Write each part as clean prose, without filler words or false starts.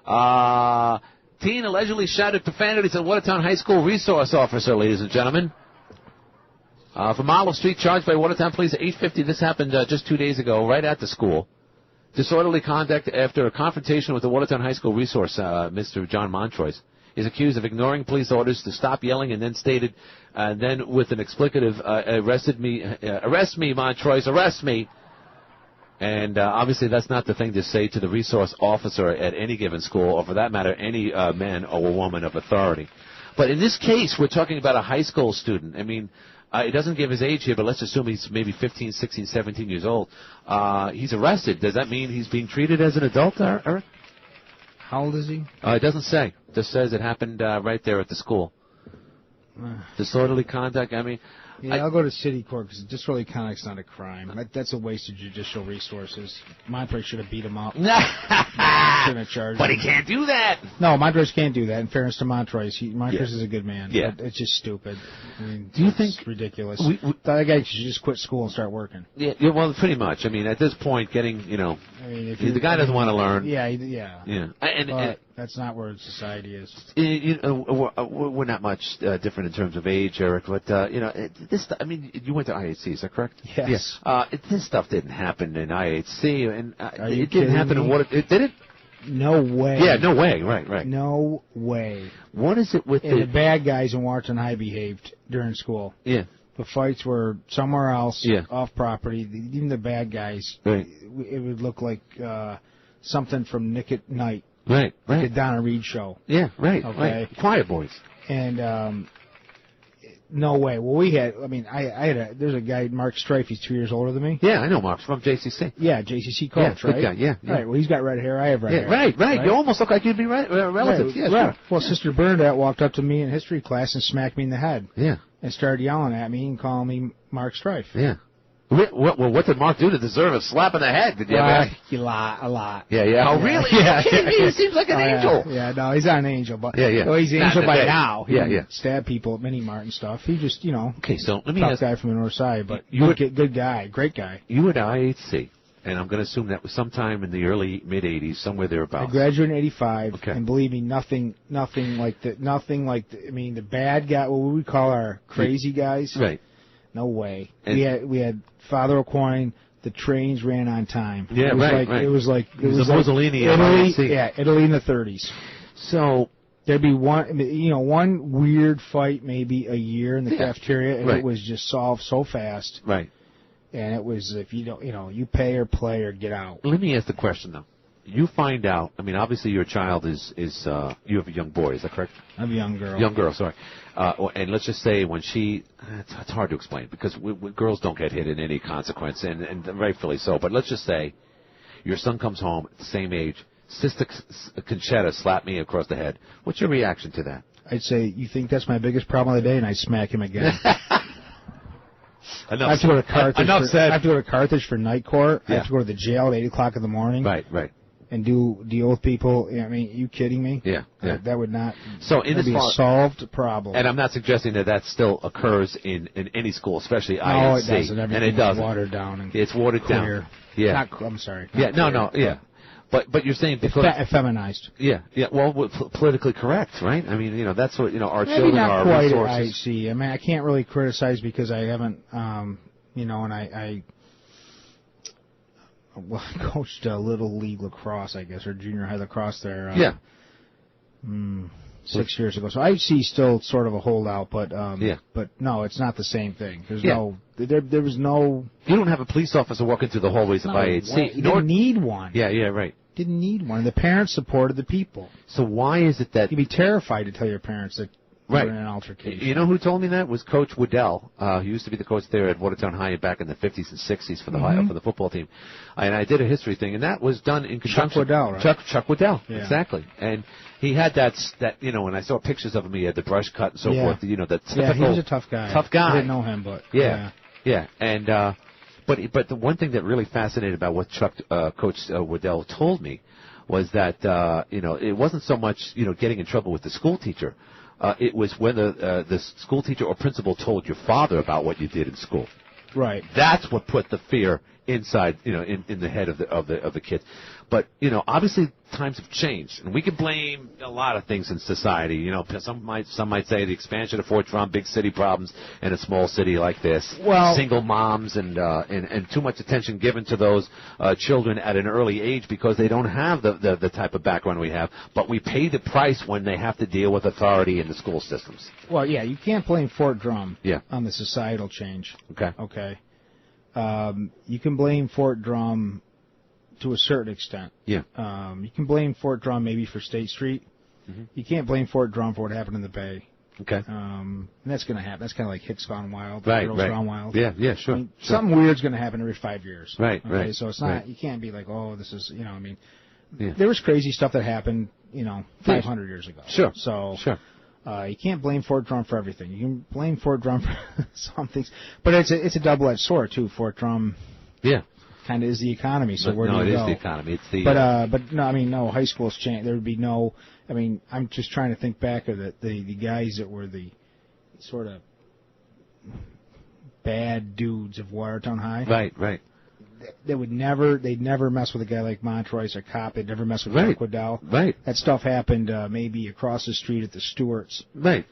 Teen allegedly shouted profanities at Watertown High School resource officer, ladies and gentlemen. From Olive Street, charged by Watertown Police at 8:50. This happened just 2 days ago, right at the school. Disorderly conduct after a confrontation with the Watertown High School resource, Mr. John Montroys. Is accused of ignoring police orders to stop yelling and then stated, then with an explicative, arrest me, Montroys, arrest me. And obviously that's not the thing to say to the resource officer at any given school, or for that matter, any man or woman of authority. But in this case, we're talking about a high school student. I mean, it doesn't give his age here, but let's assume he's maybe 15, 16, 17 years old. He's arrested. Does that mean he's being treated as an adult, Eric? How old is he? It doesn't say. It just says it happened right there at the school. Disorderly conduct, I mean... Yeah, I'll go to city court because disorderly conduct's not a crime. That's a waste of judicial resources. Montroy should have beat him up. Shouldn't have charged But him. he can't do that. No, Montroy can't do that. In fairness to Montroy, Montroy is a good man. Yeah. But it's just stupid. I mean, do you think it's ridiculous? That guy should just quit school and start working. Yeah, well, pretty much. I mean, at this point, getting, I mean, if the guy doesn't want to learn. Yeah. And that's not where society is. We're not much different in terms of age, Eric. But this. I mean, you went to IHC, is that correct? Yes. This stuff didn't happen in IHC, and it didn't happen in Watertown. Did it? No way. Yeah, no way. Right. No way. What is it with the bad guys in Watertown High behaved during school? Yeah. The fights were somewhere else, yeah. off property. Even the bad guys, right. It would look like something from Nick at Night. Right. Like a Donna Reed show. Yeah, right. Okay. Right. Quiet Boys. And no way. Well, there's a guy, Mark Strife, he's 2 years older than me. Yeah, I know Mark from JCC. Yeah, JCC coach, right? Good guy, yeah. Right, well, he's got red hair, I have red hair. Right. You almost look like you'd be relatives. Yeah, sure. Well, Sister Bernadette walked up to me in history class and smacked me in the head. Yeah. And started yelling at me and calling me Mark Strife. Yeah. Well, what did Mark do to deserve a slap in the head? Did you ever? A lot. Yeah. Oh, really? Yeah. He seems like an angel. Yeah, no, he's not an angel, but Well, he's an angel by now. He yeah. Stab people at Mini Mart and stuff. He just, Okay, so let me tough ask. Guy from the north side, but good guy, great guy. You were at IHC, and I'm going to assume that was sometime in the early mid '80s, somewhere thereabouts. I graduated in '85, okay. And believe me, nothing like the. I mean, the bad guy, what we call our crazy guys. Right. No way. And we had Father O'Quine. The trains ran on time. Yeah, right. It was like Mussolini. Italy, Italy in the 30s. So there'd be one weird fight maybe a year in the cafeteria, and it was just solved so fast. Right. And it was if you don't, you pay or play or get out. Let me ask the question though. You find out. I mean, obviously your child is you have a young boy. Is that correct? I have a young girl. Young girl. Sorry. And let's just say when it's hard to explain because girls don't get hit in any consequence, and rightfully so. But let's just say your son comes home at the same age. Sister Conchetta slapped me across the head. What's your reaction to that? I'd say, you think that's my biggest problem of the day, and I'd smack him again. I have to go to Carthage. I have to go to Carthage for night court. I have to go to the jail at 8 o'clock in the morning. Right. And deal with people. I mean, are you kidding me? Yeah. That would not. So in this be a solved problem. And I'm not suggesting that still occurs in any school, especially IHC. No, it doesn't. And it doesn't. Watered down. It's watered clear. down. Yeah. I'm sorry. Yeah. No. Yeah. But you're saying because feminized. Yeah. Well, politically correct, right? I mean, that's what our maybe children not are quite resources. At IHC. I mean, I can't really criticize because I haven't, and I coached Little League lacrosse, I guess, or junior high lacrosse there. 6 years ago. So IHC is still sort of a holdout, but but no, it's not the same thing. There's there was no. You don't have a police officer walking through the hallways of IHC. You didn't need one. Yeah, right. Didn't need one. The parents supported the people. So why is it that you'd be terrified to tell your parents that? Right. In an altercation. You know who told me that was Coach Waddell. He used to be the coach there at Watertown High back in the 50s and 60s for the for the football team. And I did a history thing, and that was done in conjunction. Chuck Waddell, right? Chuck Waddell, exactly. And he had that when I saw pictures of him, he had the brush cut and so forth. The typical. Yeah, he was a tough guy. I didn't know him, but yeah. And but the one thing that really fascinated about what Coach Waddell told me was that it wasn't so much getting in trouble with the school teacher. It was when the school teacher or principal told your father about what you did in school. Right. That's what put the fear inside, in the head of the kids. But obviously times have changed, and we can blame a lot of things in society. Some might say the expansion of Fort Drum, big city problems in a small city like this, single moms, and too much attention given to those children at an early age because they don't have the type of background we have. But we pay the price when they have to deal with authority in the school systems. Well, yeah, you can't blame Fort Drum Yeah. on the societal change. Okay. You can blame Fort Drum to a certain extent. Yeah. You can blame Fort Drum maybe for State Street. Mm-hmm. You can't blame Fort Drum for what happened in the Bay. Okay. And that's going to happen. That's kind of like Hicks Gone Wild, Right. Girls Gone Wild. Yeah, sure. I mean, something weird's going to happen every 5 years. Right, okay? right. So it's not. Right. You can't be like, oh, this is. Yeah. There was crazy stuff that happened. 500 years ago. Sure. So. Sure. You can't blame Fort Drum for everything. You can blame Fort Drum for some things, but it's a double-edged sword too. Fort Drum. Yeah. Kind of is the economy. So where do you go? No, it is the economy. It's the. But no, I mean, no, high school's changed. There would be no. I mean, I'm just trying to think back of the guys that were the sort of bad dudes of Watertown High. Right. They'd never mess with a guy like Montroy's, a cop. They'd never mess with Jack Waddell. Right. That stuff happened maybe across the street at the Stewarts. Right.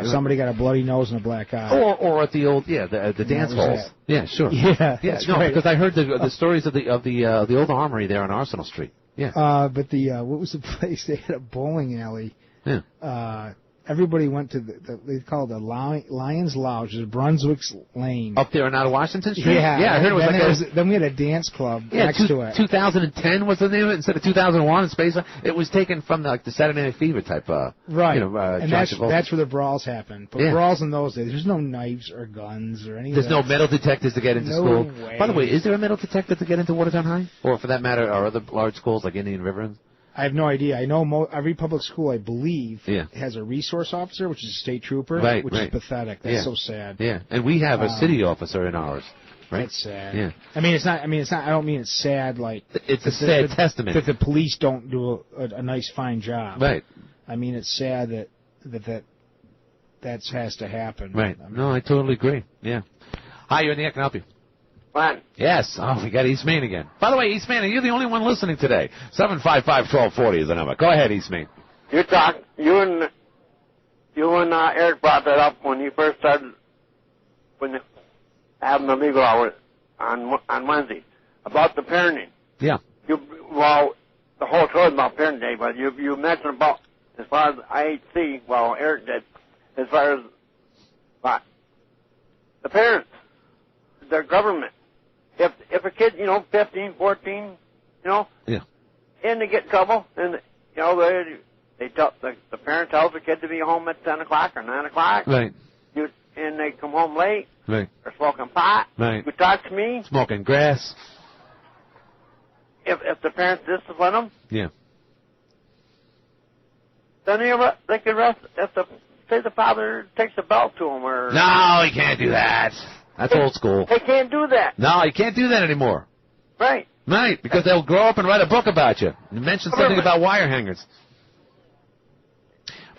Somebody got a bloody nose and a black eye. Or at the old, the dance halls. Yeah, sure. Yeah, right. Because I heard the stories of the old armory there on Arsenal Street. Yeah. But what was the place? They had a bowling alley. Yeah. Everybody went to they call it the Lions Lounge, which is Brunswick's Lane. Up there and out of Washington Street? Yeah. I heard it was then we had a dance club next to it. 2010 was the name of it instead of 2001 in Space. It was taken from the Saturday Night Fever type. Right. And that's where the brawls happened. But brawls in those days, there's no knives or guns or anything. There's no metal detectors to get into school. Way. By the way, is there a metal detector to get into Watertown High? Or for that matter, are other large schools like Indian River? I have no idea. I know every public school, I believe, Yeah. has a resource officer, which is a state trooper, which is pathetic. That's so sad. Yeah, and we have a city officer in ours, right? That's sad. Yeah. I mean, it's not. I don't mean it's sad. Like it's a sad testament that the police don't do a nice, fine job. Right. I mean, it's sad that has to happen. Right. I mean, no, I totally agree. Yeah. Hi, you're in the air. Can I help you? Fine. Yes. Oh, we got East Main again. By the way, East Main, you're the only one listening today. 755-1240 is the number. Go ahead, East Main. You and Eric brought that up when you first started having the legal hour on Wednesday about the parenting. Yeah. The whole show is about parenting, but you mentioned about as far as IHC. Well, Eric did as far as the parents, the government. If a kid, 15, 14, yeah, and they get in trouble, and they tell the parent tells the kid to be home at 10 o'clock or 9 o'clock. Right. And they come home late. Right. Or smoking pot. Right. You talk to me. Smoking grass. If the parents discipline them. Yeah. Then they can rest. Say the father takes the belt to him, or no, he can't do that. That's old school. They can't do that. No, you can't do that anymore. Right. Right, because they'll grow up and write a book about you. And mention something about wire hangers.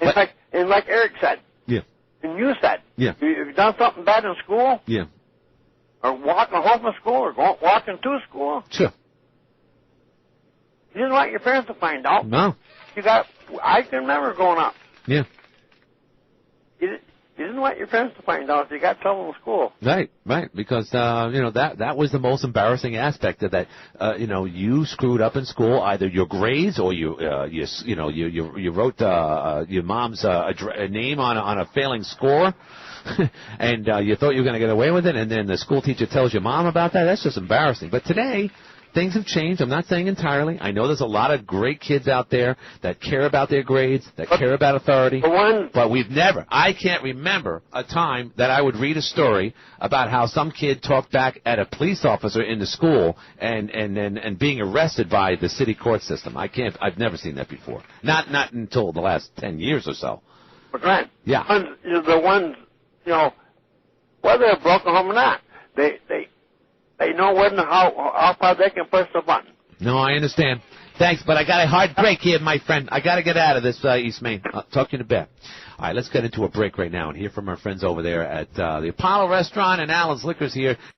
And like Eric said. Yeah. And you said. Yeah. If you've done something bad in school. Yeah. Or walking home from school, or walking to school. Sure. You didn't want your parents to find out. No. I can remember growing up. Yeah. You didn't want your parents to find out if you got trouble in school. Right, because that was the most embarrassing aspect of that. You screwed up in school, either your grades or you wrote your mom's name on a failing score, and you thought you were going to get away with it, and then the school teacher tells your mom about that. That's just embarrassing. But today, things have changed. I'm not saying entirely. I know there's a lot of great kids out there that care about their grades, that care about authority. But I can't remember a time that I would read a story about how some kid talked back at a police officer in the school and being arrested by the city court system. I've never seen that before. Not until the last 10 years or so. But right. Yeah. The ones, whether they're broken home or not, they know when how far they can push the button. No, I understand. Thanks, but I got a hard break here, my friend. I got to get out of this, East Main. I'll talk to you in a bit. All right, let's get into a break right now and hear from our friends over there at the Apollo Restaurant and Allen's Liquors here.